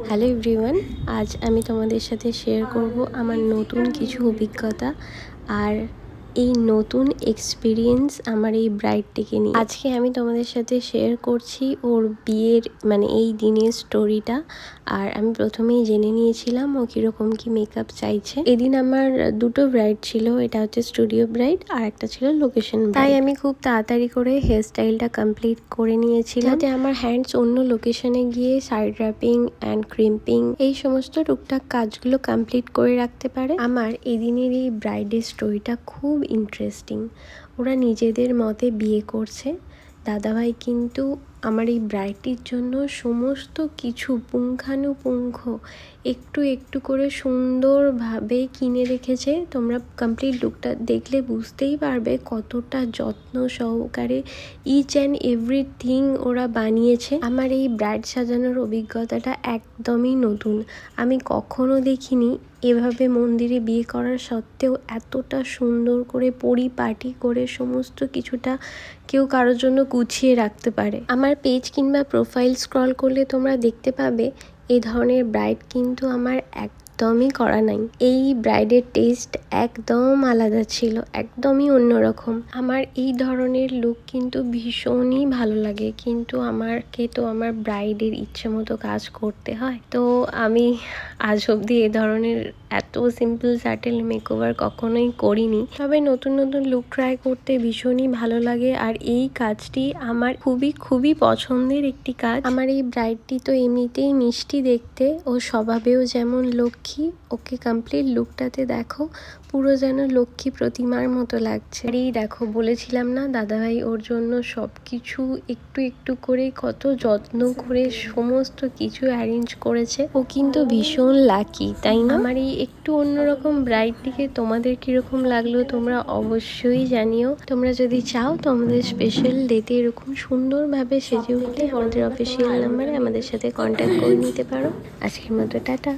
Hello everyone, আজ আমি তোমাদের সাথে শেয়ার করব আমার নতুন কিছু অভিজ্ঞতা আর এই নতুন এক্সপিরিয়েন্স আমার এই ব্রাইডটিকে নিয়ে। আজকে আমি তোমাদের সাথে শেয়ার করছি ওর বিয়ের এই দিনের স্টোরিটা। আর আমি প্রথমেই জেনে নিয়েছিলাম ও কীরকম কি মেকআপ চাইছে। এদিন আমার দুটো ব্রাইড ছিল, এটা হচ্ছে স্টুডিও ব্রাইড আর একটা ছিল লোকেশন। তাই আমি খুব তাড়াতাড়ি করে হেয়ার স্টাইলটা কমপ্লিট করে নিয়েছিলাম, যাতে আমার হ্যান্ডস অন্য লোকেশনে গিয়ে সাইড র্যাপিং অ্যান্ড ক্রিম্পিং এই সমস্ত টুকটাক কাজগুলো কমপ্লিট করে রাখতে পারে। আমার এদিনের এই ব্রাইডের স্টোরিটা খুব ইন্টারেস্টিং। ওরা নিজেদের মতে বিয়ে করছে। দাদাভাই কিন্তু আমার এই ব্রাইডটির জন্য সমস্ত কিছু পুঙ্খানুপুঙ্খ একটু একটু করে সুন্দরভাবে কিনে রেখেছে। তোমরা কমপ্লিট লুকটা দেখলে বুঝতেই পারবে কতটা যত্ন সহকারে ইচ অ্যান্ড এভরিথিং ওরা বানিয়েছে। আমার এই ব্রাইড সাজানোর অভিজ্ঞতাটা একদমই নতুন। আমি কখনো দেখিনি এভাবে মন্দিরে বিয়ে করার সত্ত্বেও এতটা সুন্দর করে পরিপাটি করে সমস্ত কিছুটা কেউ কারোর জন্য গুছিয়ে রাখতে পারে। আমার পেজ কিংবা প্রোফাইল স্ক্রল করলে তোমরা দেখতে পাবে এই ধরনের ব্রাইড কিন্তু আমার একদমই করা নাই। এই ব্রাইডের টেস্ট একদম আলাদা ছিল, একদমই অন্যরকম। আমার এই ধরনের লুক কিন্তু ভীষণই ভালো লাগে, কিন্তু আমাকে তো আমার ব্রাইডের ইচ্ছে মতো কাজ করতে হয়। তো আমি আজ অবধি এ ধরনের এত সিম্পল স্যাটেল মেকওভার কখনোই করিনি। তবে নতুন নতুন লুক ট্রাই করতে ভীষণই ভালো লাগে আর এই কাজটি আমার খুবই খুবই পছন্দের একটি কাজ। আমার এই ব্রাইডটি তো এমনিতেই মিষ্টি দেখতে, ও স্বভাবেও যেমন লক্ষ্মী। ওকে কমপ্লিট লুকটাতে দেখো, পুরো যেন লক্ষ্মী প্রতিমার মতো লাগছে। আর এই দেখো, বলেছিলাম না দাদাভাই ওর জন্য সব কিছু একটু একটু করে কত যত্ন করে সমস্ত কিছু অ্যারেঞ্জ করেছে। ও কিন্তু ভীষণ লাকি, তাই না? আমার এই একটু অন্যরকম ব্রাইডটিকে তোমাদের কিরকম লাগলো তোমরা অবশ্যই জানিও। তোমরা যদি চাও তোমাদের স্পেশাল ডেতে এরকম সুন্দরভাবে সেজে উঠতে আমাদের অফিসিয়াল নাম্বারে আমাদের সাথে কন্ট্যাক্ট করে নিতে পারো। আজকের মতো টাটা।